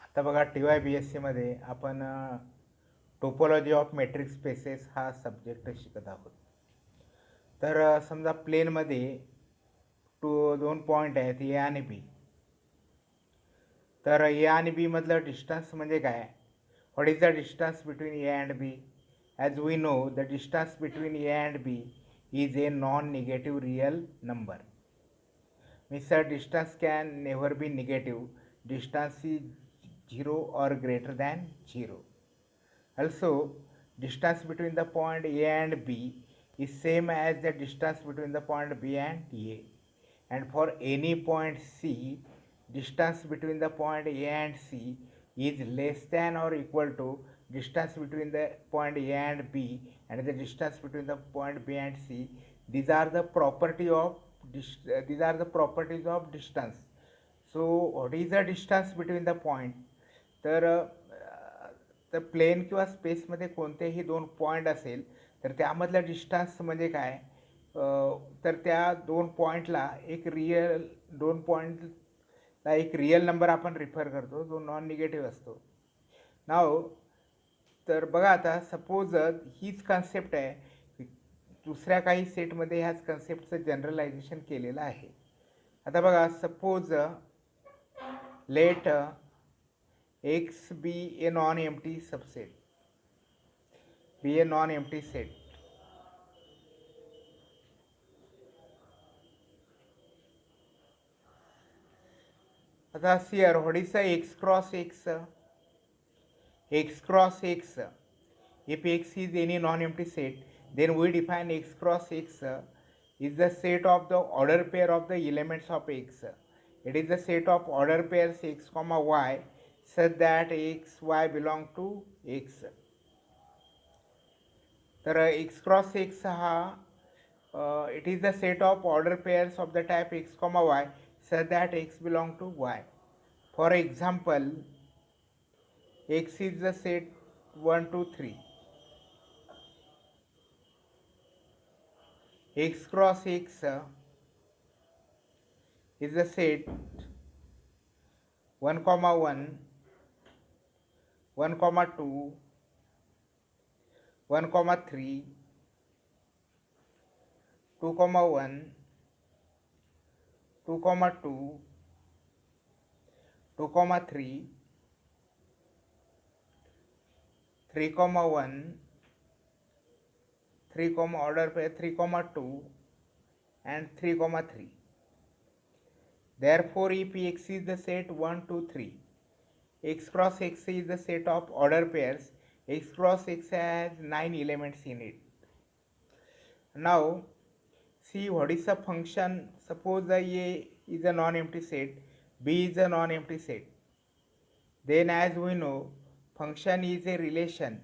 आता बघा TY BSc मध्ये आपण टोपोलॉजी ऑफ मेट्रिक स्पेसेस हा सब्जेक्ट शिकत आहोत. तर समजा प्लेनमध्ये दोन पॉईंट आहेत ए आणि बी. तर ए आणि बी मधलं डिस्टन्स म्हणजे काय? What is the distance between A and B? As we know the distance between A and B is a non-negative real number. Means distance can never be negative. Distance is 0 or greater than 0. Also, distance between the point A and B is same as the distance between the point B and A. And for any point C, distance between the point A and C is less than or equal to distance between the point A and B and the distance between the point B and C. These are the properties of distance. So what is the distance between the point? तर plane किंवा स्पेसमध्ये कोणतेही दोन point असेल तर त्यामधला distance म्हणजे काय? तर त्या दोन पॉईंटला एक रिअल नंबर आपण रिफर करतो जो नॉन निगेटिव्ह असतो. नाव तर बघा आता सपोज हीच कन्सेप्ट आहे, दुसऱ्या काही सेटमध्ये ह्याच कन्सेप्टचं जनरलायझेशन केलेलं आहे. आता बघा suppose let X be a non-empty subset, be a non-empty set. आता here what is the X cross X? X cross X, if X is any non-empty set, then we define X cross X is the set of the order pair of the elements of X. It is the set of order pairs X comma Y such that X Y belong to X. तर X cross X हा it is the set of order pairs of the type X comma Y such that X belong to Y. For example, X is the set 1 2 3. X cross X is the set 1 comma 1, 1 comma 2, 1 comma 3, 2 comma 1, 2 comma 2, 2 comma 3, 3 comma 1, 3 comma order pair 3 comma 2 and 3 comma 3. Therefore, if X is the set 1 2 3, X cross X is the set of order pairs. X cross X has 9 elements in it. Now see what is the function. Suppose the A is a non-empty set, B is a non-empty set. Then as we know, function is a relation,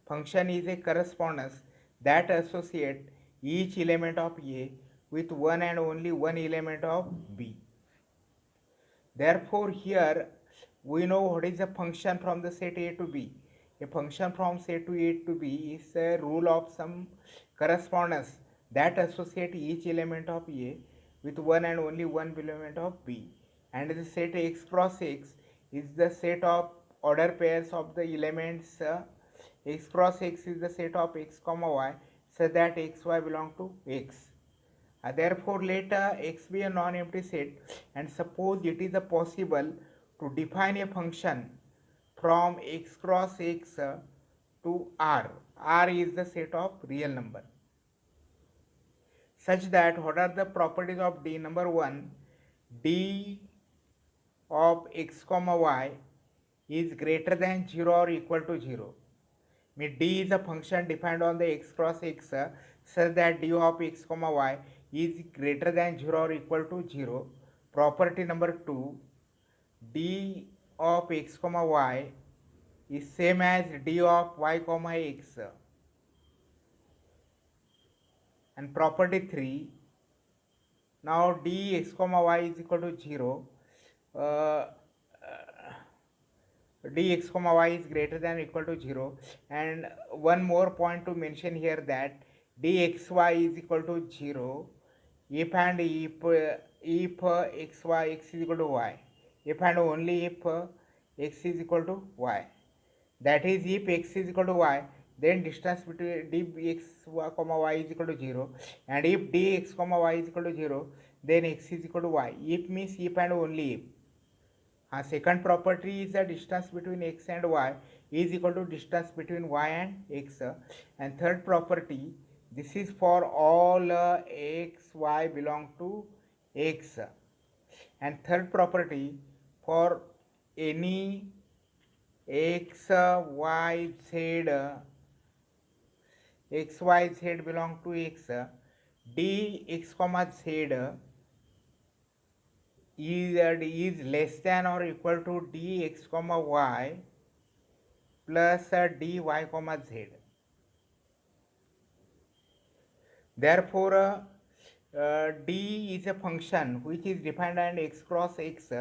function is a correspondence that associate each element of A with one and only one element of B. Therefore here we know what is the function from the set A to B. A function from set to A to B is a rule of some correspondence that associate each element of A with one and only one element of B. And the set X cross X is the set of order pairs of the elements. X cross X is the set of X comma Y so that X Y belong to X. Therefore let X be a non-empty set, and suppose it is possible to define a function from X cross X to R. R is the set of real number, such that what are the properties of D? Number 1, D of X comma Y is greater than 0 or equal to 0. Mean D is a function defined on the X cross X such that D of X comma Y is greater than 0 or equal to 0. Property number 2, D of X comma Y is same as D of Y comma X. And property 3, now D X comma Y is equal to 0. Dx comma y is greater than or equal to 0. And one more point to mention here, that dxy is equal to 0 if and if xy x is equal to y, if and only if x is equal to y. That is, if x is equal to y, then distance between dx comma y is equal to 0, and if dx comma y is equal to 0, then x is equal to y. If means if and only if. Second property is the distance between x and y is equal to distance between y and x. And third property, this is for all x, y belong to x. And third property, for any x, y, z, x, y, z belong to x, dx comma z is less than or equal to dx comma y plus dy comma z. Therefore, d is a function which is defined as x cross x,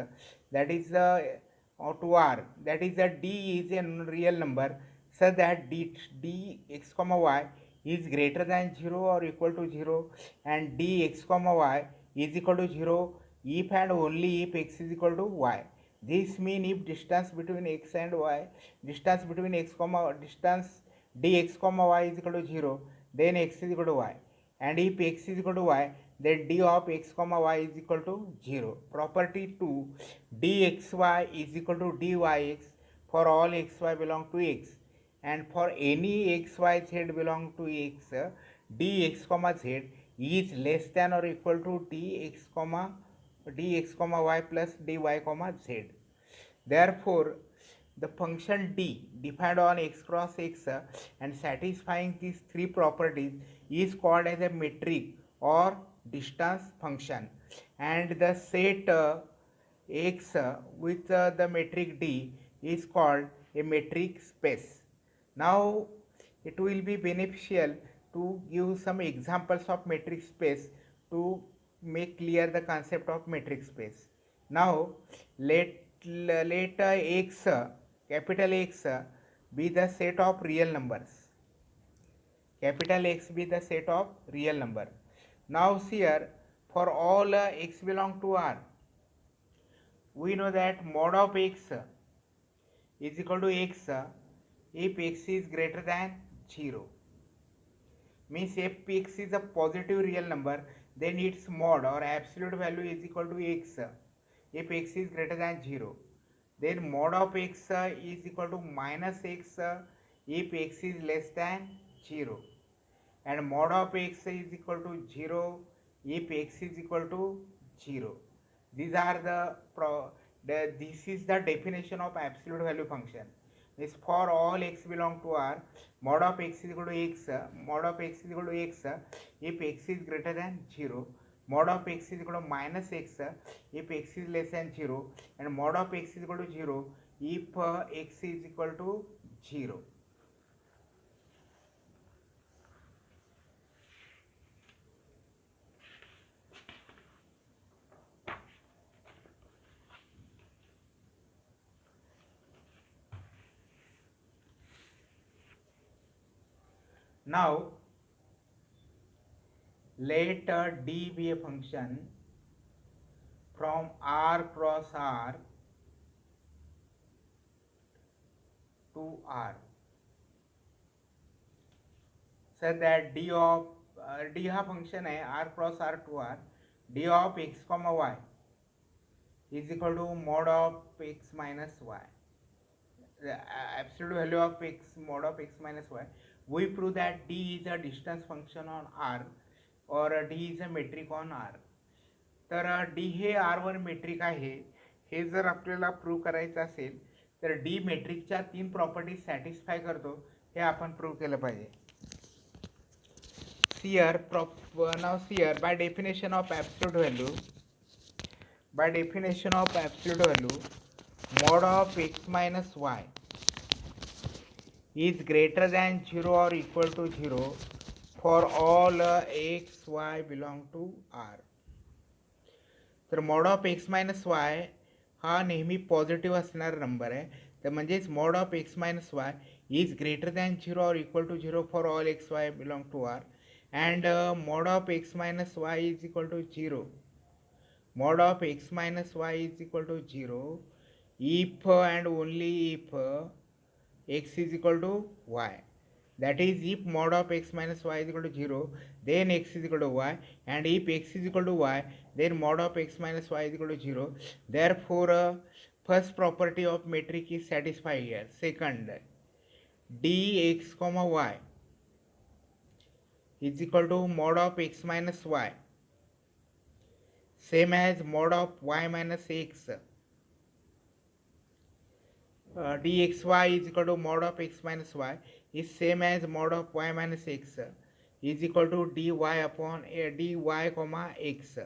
that is to r, that is d is a real number such that dx comma y is greater than 0 or equal to 0, and dx comma y is equal to 0 if and only if x is equal to y. This means if distance between x and y, distance between x comma distance dx comma y is equal to 0, then x is equal to y, and if x is equal to y, then d of x comma y is equal to 0. Property 2, dxy is equal to dyx for all xy belong to x, and for any xyz belong to x, dx comma z is less than or equal to dx comma y plus dy comma z. Therefore, the function d defined on x cross x and satisfying these three properties is called as a metric or distance function, and the set x with the metric d is called a metric space. Now it will be beneficial to give some examples of metric space to make clear the concept of metric space. Now let x, capital X, be the set of real numbers. Capital X be the set of real number. Now here, for all x belong to R, we know that mod of x is equal to x if x is greater than 0. Means if x is a positive real number, then its mod or absolute value is equal to x if x is greater than 0. Then mod of x is equal to minus x if x is less than 0, and mod of x is equal to 0 if x is equal to 0. These are this is the definition of absolute value function. Is for all x belong to R, mod of x is equal to x, mod of x is equal to x if x is greater than 0, mod of x is equal to minus x if x is less than 0, and mod of x is equal to 0 if x is equal to 0. Now let d be a function from R cross R to R, so that d of d हा function है R cross R to R, d of x comma y is equal to mod of x minus y, the absolute value of x mod of x minus y. We prove that d is a distance function on R or d is a metric on R. तर d हे R1 metric आहे हे जर आपल्याला prove करायचं असेल तर d मेट्रिकच्या 3 properties satisfy करतो हे आपण prove केलं पाहिजे. Now here by definition of absolute value, mod of x minus y is greater than 0 or equal to 0 for all x, y belong to R. तर mod of x minus y हा नेहमी positive असणारा number आहे, तर म्हणजेच mod of x minus y is greater than 0 or equal to 0 for all x, y belong to R, and mod of x minus y is equal to 0. Mod of x minus y is equal to 0 if and only if x is equal to y. That is, if mod of x minus y is equal to 0, then x is equal to y, and if x is equal to y, then mod of x minus y is equal to 0. Therefore, first property of metric is satisfied here. Second, dx comma y is equal to mod of x minus y, same as mod of y minus x. Dxy is equal to mod of x minus y is same as mod of y minus x is equal to dy upon dy comma x.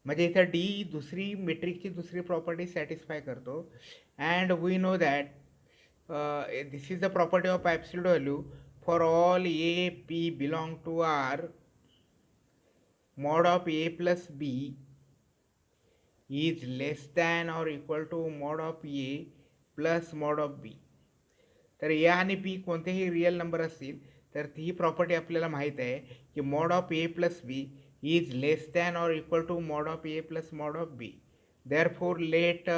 म्हणजे इथं D दुसरी मेट्रिकची दुसरी property satisfy करतो. And we know that this is the property of absolute value for all A P belong to R. mod of a plus b is less than or equal to mod of a plus mod of B. तर A आणि B कोणतेही real number असतील तर ही property आपल्याला माहीत आहे की mod of A plus B is less than or equal to mod of A plus mod of B. Therefore let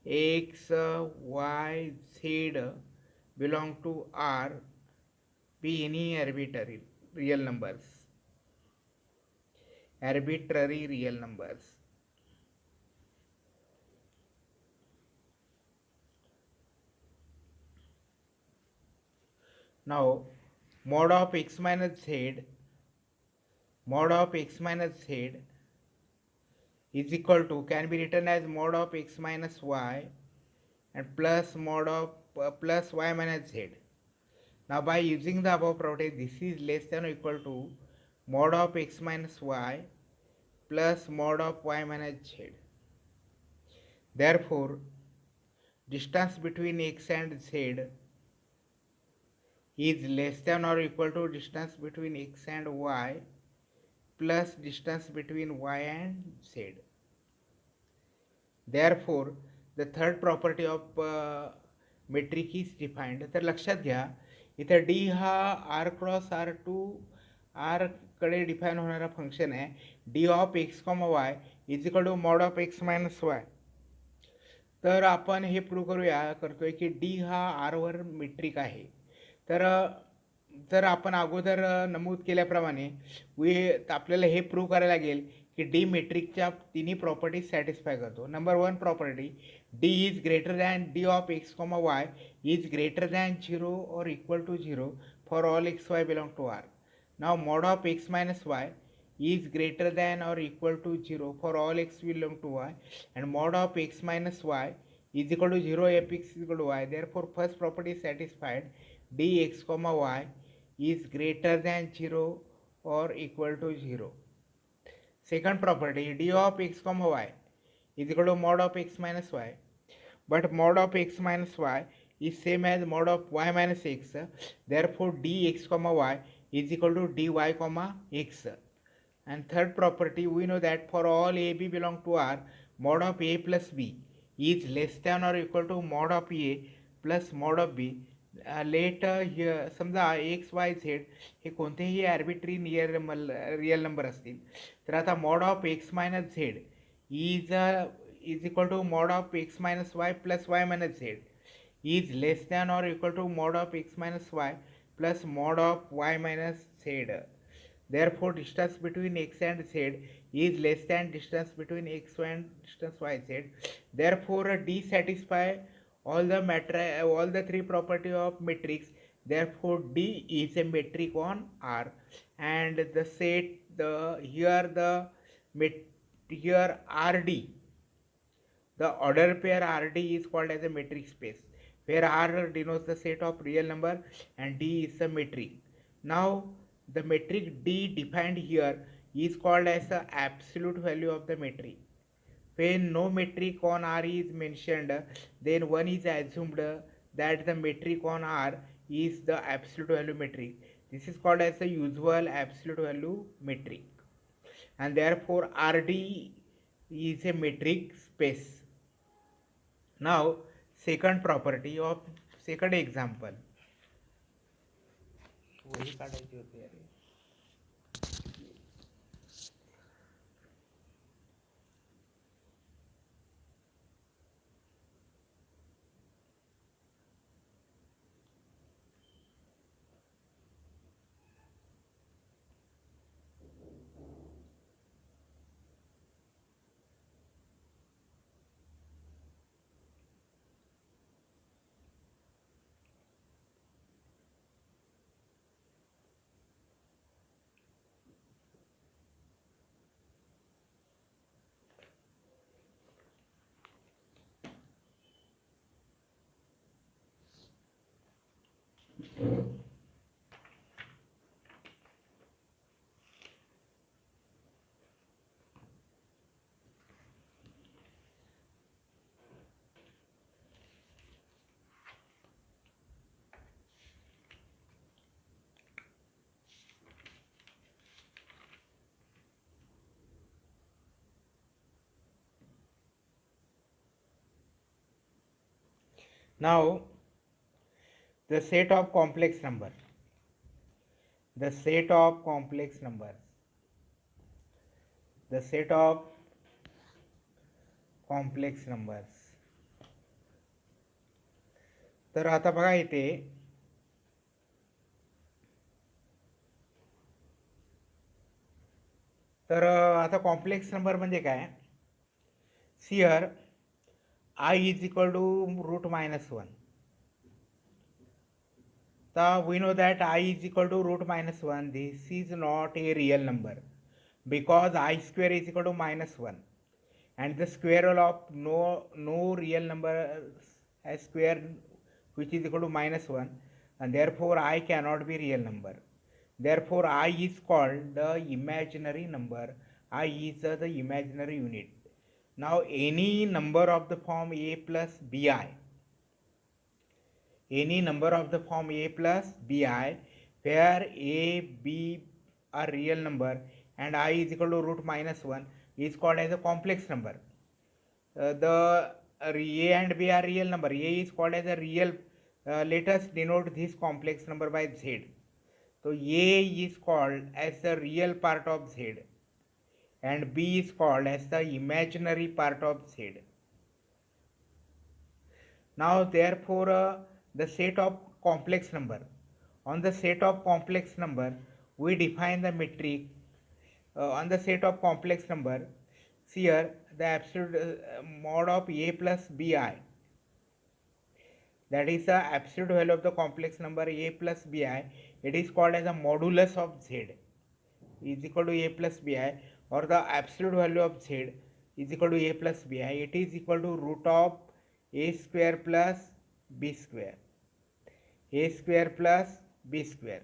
X Y Z belong to R be any arbitrary real numbers. Arbitrary real numbers. Now mod of x minus z is equal to can be written as mod of x minus y and plus mod of plus y minus z. Now by using the above property, this is less than or equal to mod of x minus y plus mod of y minus z. Therefore, distance between x and z is less than or equal to distance between x and y plus distance between y and z. Therefore, the third property of metric is defined. तर लक्षात घ्या इथं d हा r cross r2 r कडे define होणारा function आहे. d of x comma y is equal to mod of x minus Y. तर आपण हे प्रूव्ह करतोय की d हा r वर मेट्रिक आहे. तर आपण अगोदर नमूद केल्याप्रमाणे आपल्याला हे प्रूव्ह करायला लागेल की डी मेट्रिकच्या तिन्ही प्रॉपर्टीज सॅटिस्फाय करतो. Number one property, D is greater than D of X comma Y is greater than 0 और equal to 0 for all X Y belong to R. Now mod of X minus Y is greater than or equal to 0 for all x belong to y, and mod of x minus y is equal to 0 if x is equal to y. Therefore, first property is satisfied, dx comma y is greater than 0 or equal to 0. Second property, d of x comma y is equal to mod of x minus y, but mod of x minus y is same as mod of y minus x. Therefore, dx comma y is equal to dy comma x. And third property, we know that for all a b belong to R, mod of a plus b is less than or equal to mod of a plus mod of b. Later here समजा X Y Z हे कोणतेही arbitrary real number असतील तर आता mod of X minus Z is equal to mod of X minus Y plus Y minus Z is less than or equal to mod of X minus Y plus mod of Y minus Z. Therefore, distance between x and z is less than distance between x and distance y z. Therefore, D satisfy all the three property of matrix. Therefore, D is a metric on R, and the set here RD, the order pair RD is called as a metric space, where R denotes the set of real number and D is the metric. Now, the metric D defined here is called as the absolute value of the metric. When no metric on R is mentioned, then one is assumed that the metric on R is the absolute value metric. This is called as the usual absolute value metric, and therefore RD is a metric space. Now, second property of second example. वही काढायची होती अरे. Now the set of complex number, the set of complex numbers, the set of complex numbers. तर आता बघा इथे तर आता कॉम्प्लेक्स नंबर म्हणजे काय. Here I is equal to root minus 1. So we know that I is equal to root minus 1. This is not a real number because I square is equal to minus 1, and the square rule of no real number has square which is equal to minus 1, and therefore I cannot be real number. Therefore I is called the imaginary number. I is the imaginary unit. Now any number of the form a plus bi, any number of the form a plus bi where a, b are real number and I is equal to root minus 1 is called as a complex number. The a and b are real number. A is called as a real. Let us denote this complex number by z. So a is called as the real part of z and b is called as the imaginary part of z. Now therefore the set of complex number. On the set of complex number we define the metric. On the set of complex number, here the absolute mod of a plus bi, that is the absolute value of the complex number a plus bi, it is called as a modulus of z is equal to a plus bi, or the absolute value of z is equal to a plus bi. It is equal to root of a square plus b square, a square plus b square.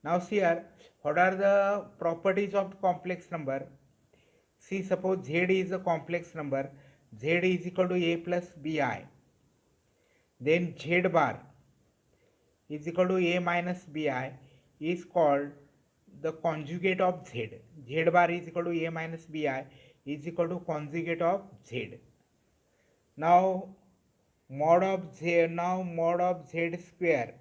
Now see here, what are the properties of complex number? See, suppose z is a complex number, z is equal to a plus bi, then z bar is equal to a minus bi is called the conjugate of z. Z bar is equal to a minus bi is equal to conjugate of z. Now mod of z square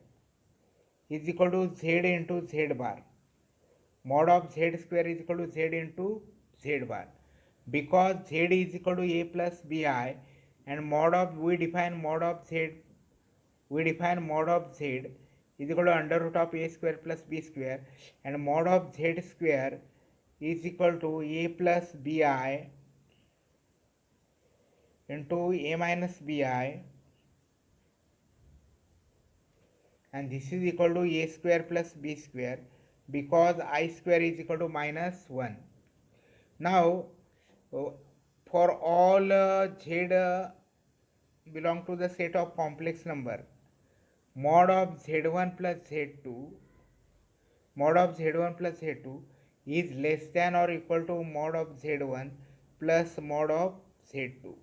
is equal to z into z bar. Mod of z square is equal to z into z bar, because z is equal to a plus bi, and mod of we define mod of z is equal to under root of a square plus b square, and mod of z square is equal to a plus bi into a minus bi, and this is equal to a square plus b square, because I square is equal to minus 1. Now for all z belong to the set of complex number, mod of z1 plus z2 is less than or equal to mod of z1 plus mod of z2.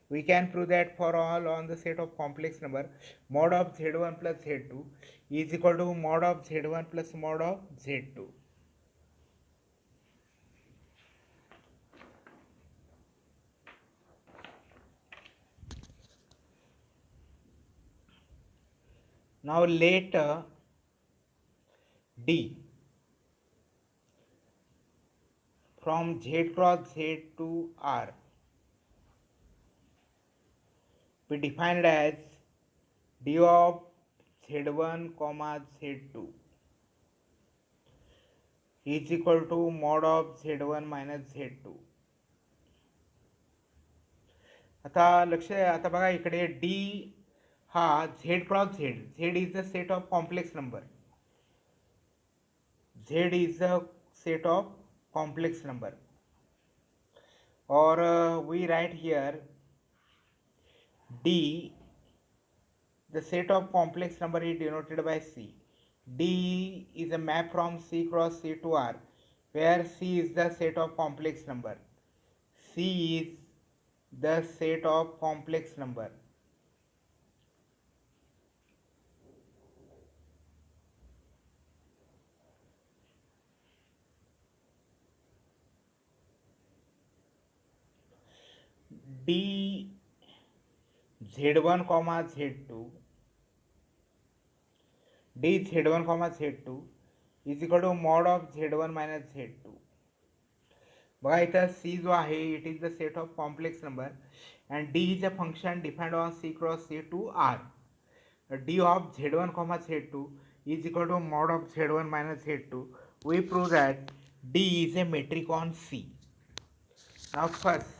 We can prove that for all on the set of complex number, mod of z1 plus z2 is equal to mod of z1 plus mod of z2. Now let D from Z cross Z to R be defined as D of Z1 comma Z2 is equal to mod of Z1 minus Z2. आता लक्ष आता बघा इकडे D हा Z cross Z, Z is the set of complex number, Z is the set of complex number, or we write here D, the set of complex number is denoted by C. D is a map from C cross C to R, where C is the set of complex number. C is the set of complex number. D z1 comma z2, d z1 comma z2 is equal to mod of z1 minus z2. बघा इथं C जो आहे it is the set of complex number and D is a function depend on C cross C to R. D of z1 comma z2 is equal to mod of z1 minus z2. We prove that D is a metric on C. Now first,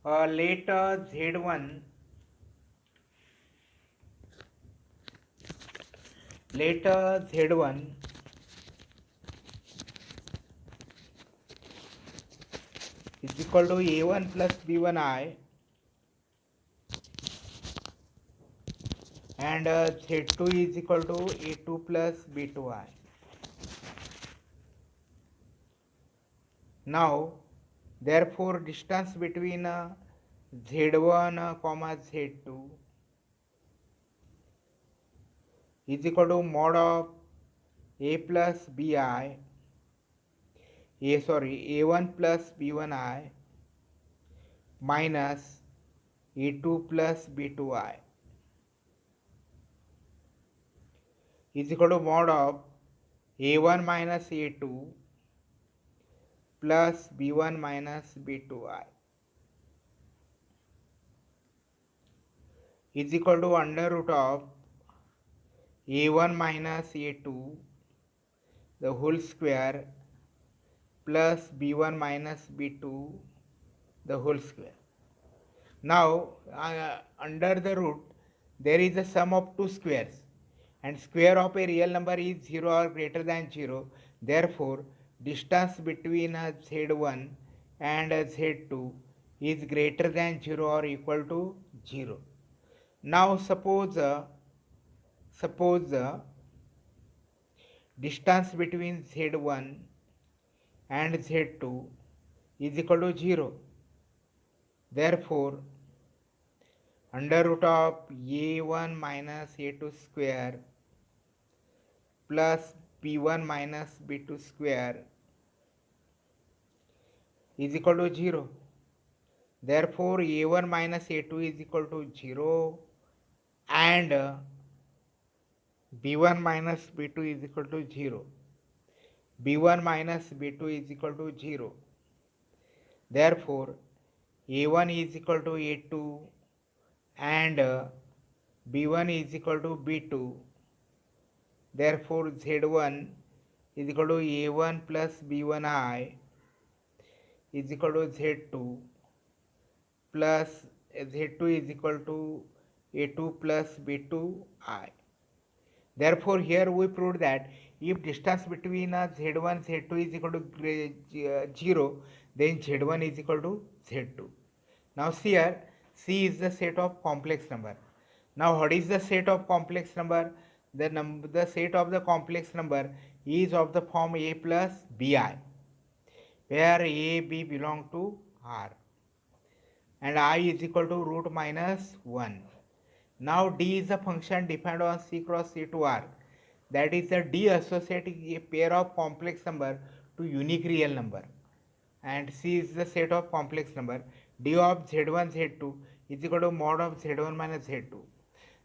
let z1 is equal to a1 plus b1I and z2 is equal to a2 plus b2I. Now therefore distance between z1 comma z2 is equal to mod of a plus bi, a1 plus b1I minus a2 plus b2I is equal to mod of a1 minus a2 plus b1 minus b2I is equal to under root of a1 minus a2 the whole square plus b1 minus b2 the whole square. Now under the root there is a sum of two squares and square of a real number is 0 or greater than 0. Therefore distance between z1 and z2 is greater than 0 or equal to 0. Now suppose distance between z1 and z2 is equal to 0. Therefore under root of a1 minus a2 square plus b1 minus b2 square is equal to 0. Therefore a1 minus a2 is equal to 0 and b1 minus b2 is equal to 0. b1 minus b2 is equal to 0. Therefore a1 is equal to a2 and b1 is equal to b2. Therefore z1 is equal to a1 plus b1I is equal to z2 plus z2 is equal to a2 plus b2I. Therefore here we proved that if distance between z1 z2 is equal to 0, then z1 is equal to z2. Now see here, C is the set of complex number. Now what is the set of complex number? The set of the complex number is of the form a plus bi, where a, b belong to R and I is equal to root minus 1. Now D is a function depend on C cross C to R. That is the D associating a pair of complex number to unique real number. And C is the set of complex number. D of Z1 Z2 is equal to mod of Z1 minus Z2.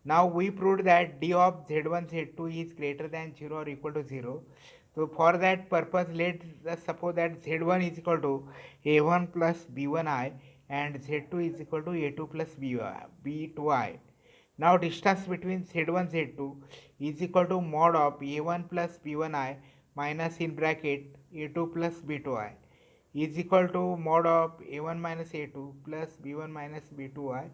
Now we proved that D of Z1 Z2 is greater than 0 or equal to 0. So for that purpose let us suppose that Z1 is equal to A1 plus B1I and Z2 is equal to A2 plus B2I. Now distance between Z1 Z2 is equal to mod of A1 plus B1I minus in bracket A2 plus B2I is equal to mod of A1 minus A2 plus B1 minus B2I.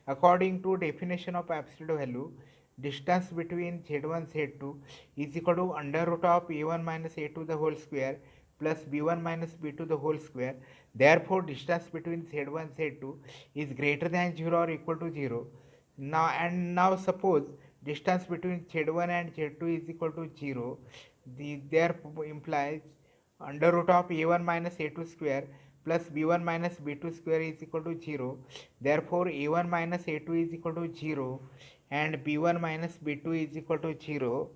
According to definition of absolute value, distance between Z1 Z2 is equal to under root of A1 minus A2 the whole square plus B1 minus B2 the whole square. Therefore distance between Z1 Z2 is greater than 0 or equal to 0. Now suppose distance between Z1 and Z2 is equal to 0. Therefore implies under root of a1 minus a2 square plus b1 minus b2 square is equal to 0. Therefore a1 minus a2 is equal to 0 and b1 minus b2 is equal to 0,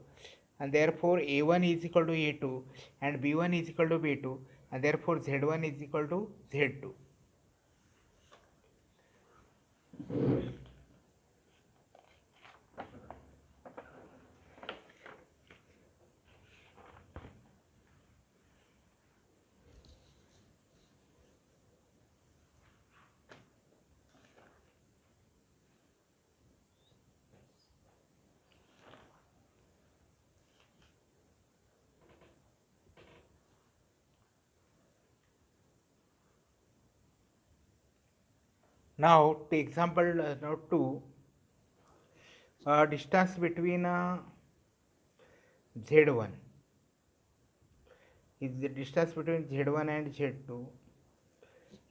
and therefore a1 is equal to a2 and b1 is equal to b2, and therefore z1 is equal to z2. Now, take example now 2, distance between Z1 is the distance between Z1 and Z2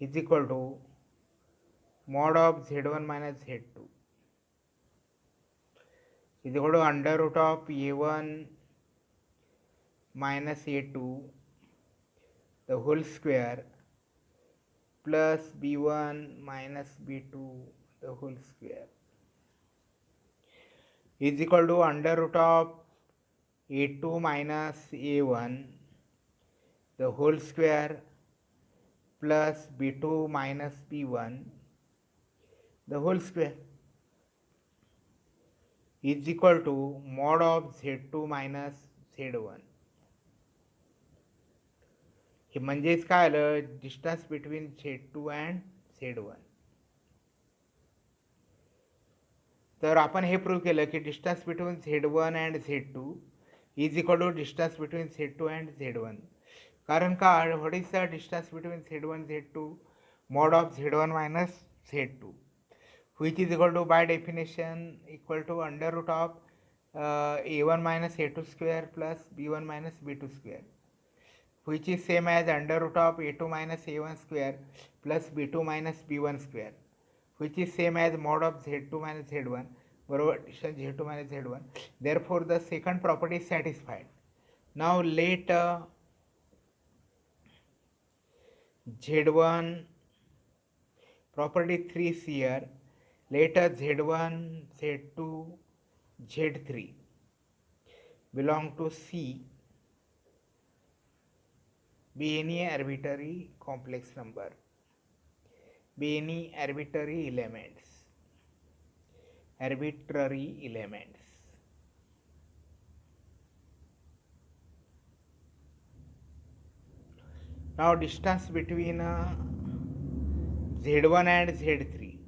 is equal to mod of Z1 minus Z2 is equal to under root of A1 minus A2 the whole square plus B1 minus B2 the whole square is equal to under root of A2 minus A1 the whole square plus B2 minus B1 the whole square is equal to mod of Z2 minus Z1. हे म्हणजेच काय आलं, distance between Z2 and Z1. तर आपण हे prove केलं की distance between Z1 and Z2 is equal to distance between Z2 and Z1. कारण का, what is the distance between Z1 Z2? mod of Z1 minus Z2, which is equal to by definition equal to under root of A1 minus A2 square plus B1 minus B2 square, which is same as under root of A2 minus A1 square plus B2 minus B1 square, which is same as mod of Z2 minus Z1 बरोबर addition Z2 minus Z1. Therefore the second property is satisfied. Now let Z1 property 3 is here. Let Z1, Z2, Z3 belong to C be any arbitrary complex number, be any arbitrary elements. Now distance between Z1 and Z3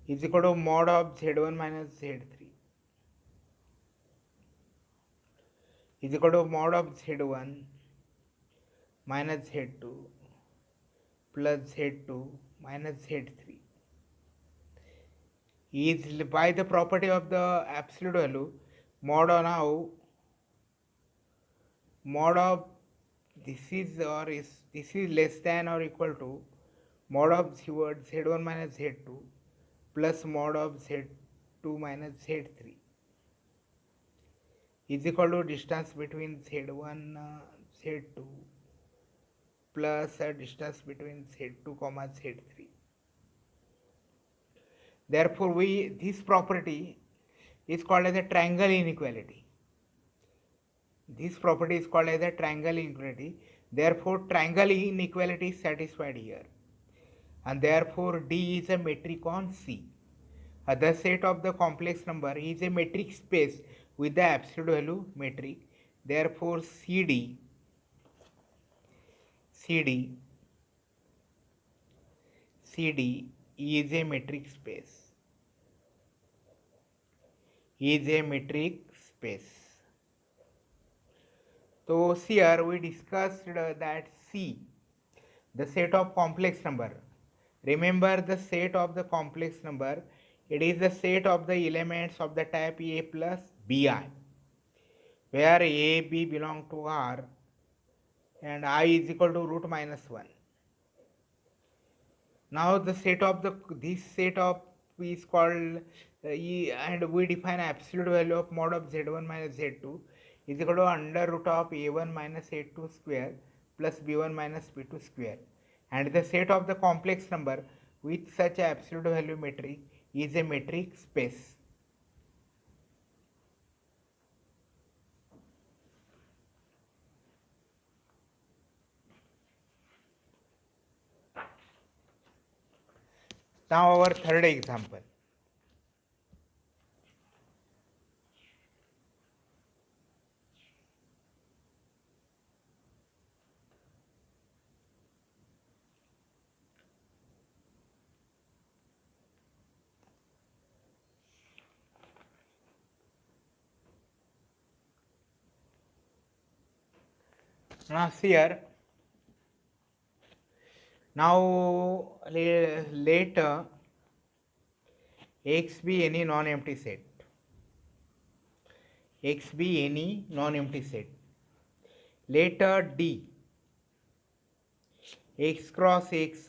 is equal to mod of Z1 minus Z3 is equal to mod of Z1 minus Z2 plus Z2 minus Z3 is by the property of the absolute value mod of now mod of this is less than or equal to mod of Z1 minus Z2 plus mod of Z2 minus Z3 is equal to distance between Z1 Z2 plus distance between Z2 comma Z3. Therefore this property is called as a triangle inequality. This property is called as a triangle inequality. Therefore triangle inequality is satisfied here, and therefore D is a metric on C. The set of the complex number is a metric space with the absolute value metric. Therefore CD is a metric space. So here we discussed that C, the set of complex number. Remember the set of the complex number, it is the set of the elements of the type A plus Bi, where A, B belong to R and I is equal to root minus 1. Now the set of this set of is called E, and we define absolute value of mod of Z1 minus Z2 is equal to under root of A1 minus A2 square plus B1 minus B2 square, and the set of the complex number with such absolute value metric is a metric space. Now our third example. Now here Now let X be any non-empty set. X be any non-empty set. Let D X cross X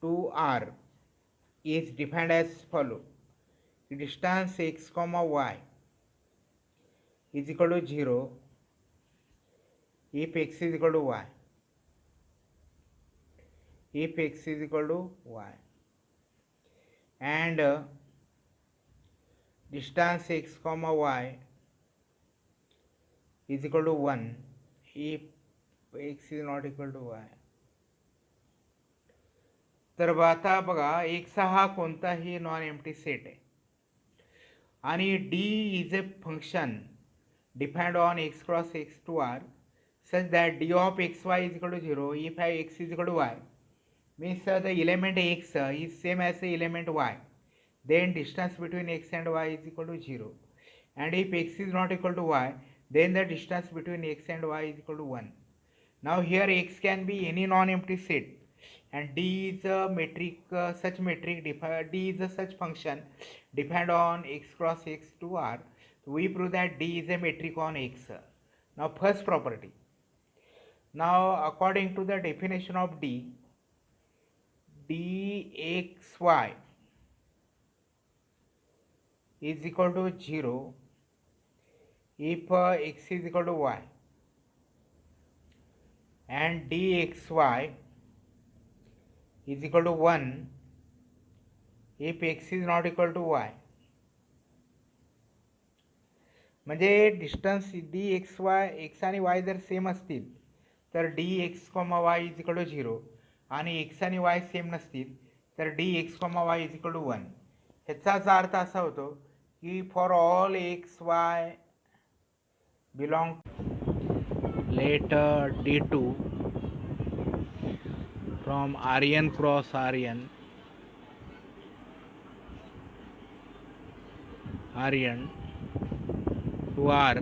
to R is defined as follow. Distance X comma Y is equal to 0 if X is equal to Y. If X is equal to Y. And distance X comma Y is equal to 1 if X is not equal to Y. तर आता बघा X हा कोणताही non empty set आहे आणि D is a function defined on x cross x to R such that D of xy is equal to 0 if x is equal to y. Means the element x is same as the element y. Then distance between x and y is equal to 0. And if x is not equal to y, then the distance between x and y is equal to 1. Now here x can be any non-empty set, and D is a metric, such metric, D is a such function defined on x cross x to R. So we prove that D is a metric on x. Now first property. Now according to the definition of D, dxy is equal to 0 if x is equal to y, and dxy is equal to 1 if x is not equal to y. म्हणजे distance D X Y X आणि Y जर same असतील तर D X comma Y is equal to 0 आणि X आणि Y same नसतील तर D X comma Y is equal to 1. ह्याचाच अर्थ असा होतो की for all X Y belong let D2 from Rn cross Rn to R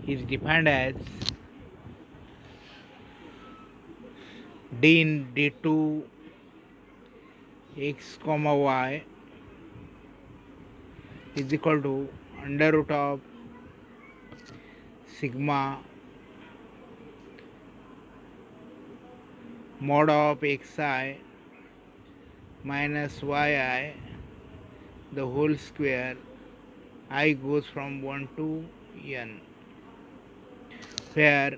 is defined as D in D2 x comma y is equal to under root of sigma mod of xi minus yi the whole square. I goes from 1 to n, where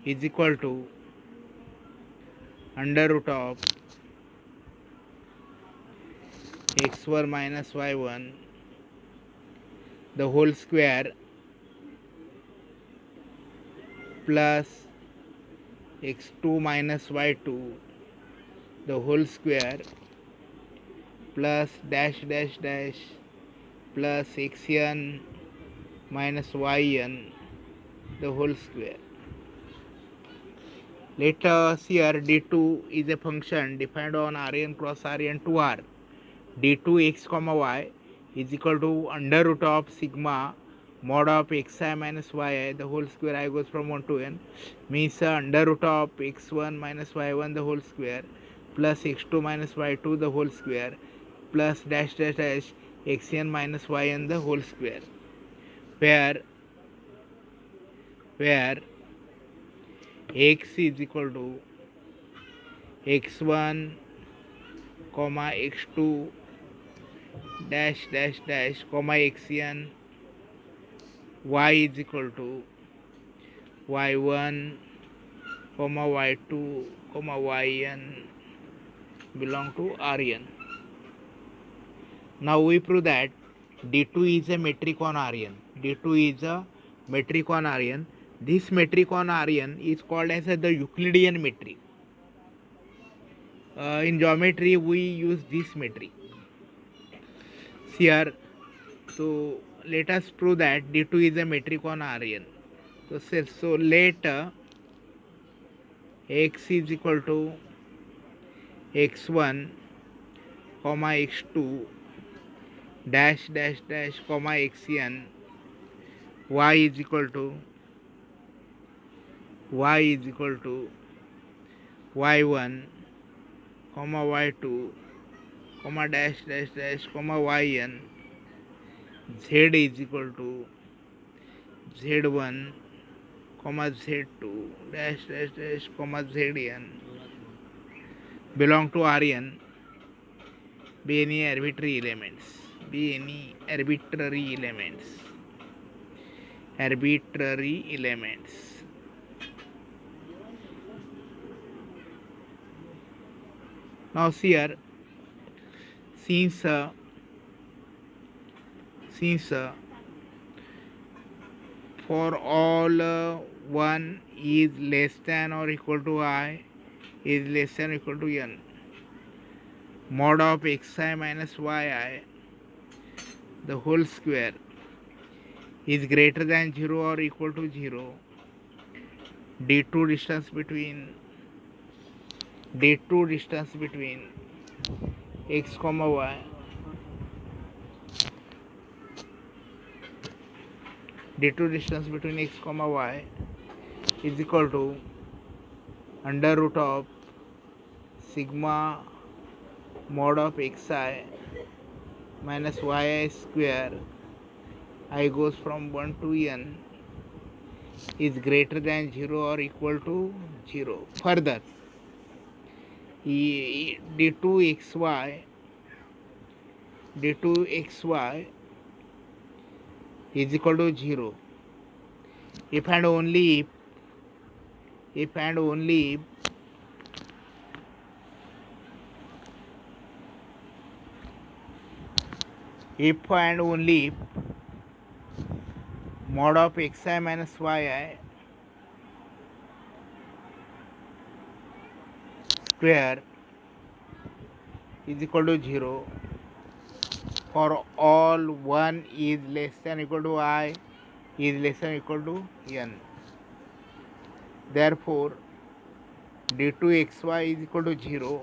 is equal to under root of x1 minus y1 the whole square plus x2 minus y2 the whole square plus dash dash dash plus xn minus yn the whole square. Let us here D2 is a function defined on Rn cross Rn to R. D2 x comma y is equal to under root of sigma mod of xi minus yi the whole square. I goes from 1 to n, means under root of x1 minus y1 the whole square plus x2 minus y2 the whole square plus dash dash dash xn minus yn the whole square, where x is equal to x1 comma x2 dash dash dash comma xn, y is equal to y1 comma y2 comma yn belong to Rn. Now we prove that D2 is a metric on Rn. D2 is a metric on Rn. This metric on Rn is called as the Euclidean metric. In geometry we use this metric here. So let us prove that D2 is a metric on Rn. So let x is equal to x1 comma x2 dash dash dash comma xn, y is equal to y is equal to y1 comma y2 comma dash dash dash comma yn. Z is equal to z1 comma z2 dash dash dash comma zn belong to Rn. Be any arbitrary elements. Be any arbitrary elements. Arbitrary elements. Now here, since for all 1 is less than or equal to I is less than or equal to n, mod of xi minus yi the whole square is greater than 0 or equal to 0, d2 distance between x comma y d2 distance between x comma y is equal to under root of sigma mod of xi minus yi square I goes from 1 to n is greater than 0 or equal to 0. Further, d2xy is equal to 0 if and only if mod of xi minus yi square is equal to 0 for all 1 is less than or equal to I is less than or equal to n. Therefore, d2xy is equal to 0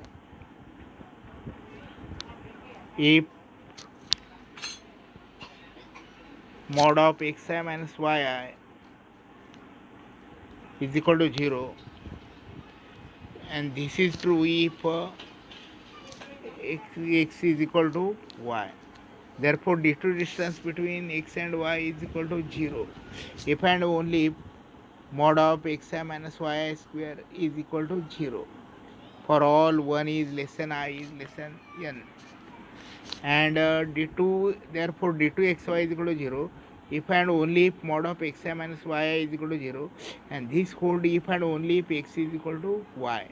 if mod of xi minus yi is equal to 0, and this is true if x is equal to y. Therefore, d2 distance between x and y is equal to 0 if and only if mod of xi minus yi square is equal to 0 for all 1 is less than I is less than n, and therefore d2xy is equal to 0 if and only if mod of xi minus yi is equal to 0, and this hold if and only if x is equal to y.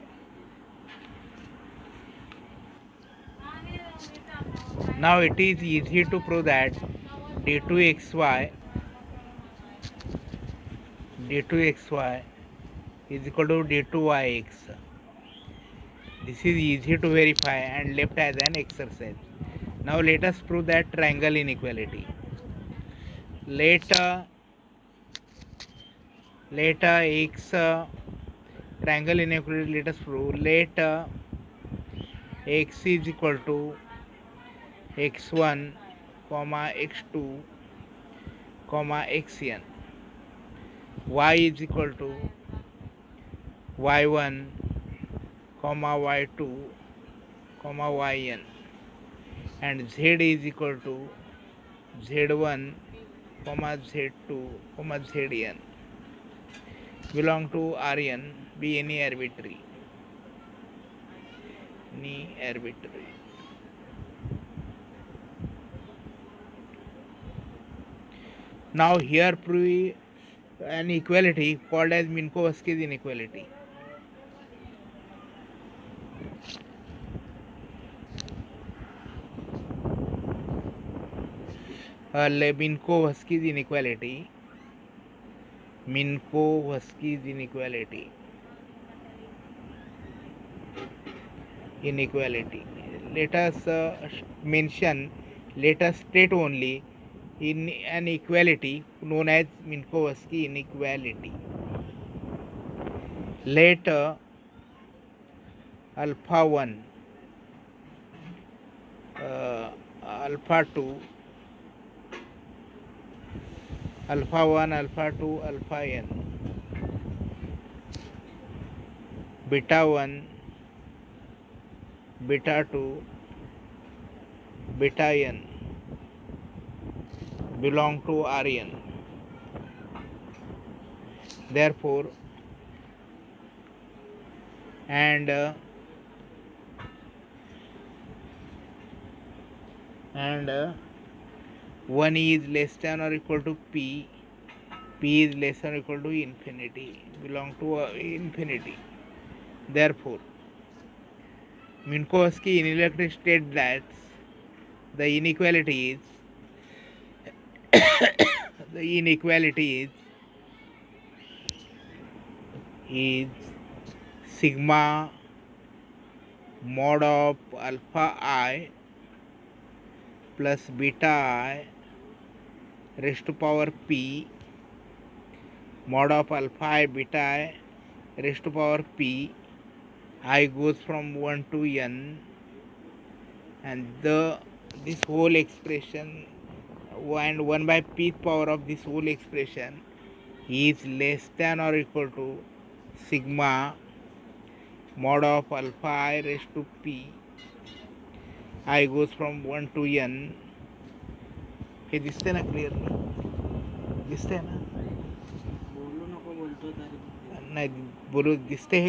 Now it is easy to prove that d2xy is equal to d2yx. This is easy to verify and left as an exercise. Now let us prove that triangle inequality. Let x triangle inequality, let us prove. Let x is equal to x1 comma x2 comma xn, y is equal to y1 comma y2 comma yn, and z is equal to z1 comma z2 comma zn belong to Rn. Be any arbitrary. Now here prove an equality called as Minkowski's inequality. Minkowski's inequality. Let us let us state only in an equality known as Minkowski inequality. Let alpha 1, alpha 2, alpha 1, alpha 2, alpha n beta 1, beta 2, beta n belong to Rn. Therefore, and 1 is less than or equal to p, p is less than or equal to infinity, belong to infinity. Therefore, Minkowski inequality states that the inequality is sigma mod of alpha I plus beta I raised to power p mod of alpha I beta I raised to power p. I goes from 1 to n, and this whole expression and 1 by pth power of this whole expression is less than or equal to sigma mod of alpha I raised to p. I goes from 1 to n. हे दिसते ना clearly? दिसते ना? बोलू नको बोलतो तरी नाही बोलू दिसते हे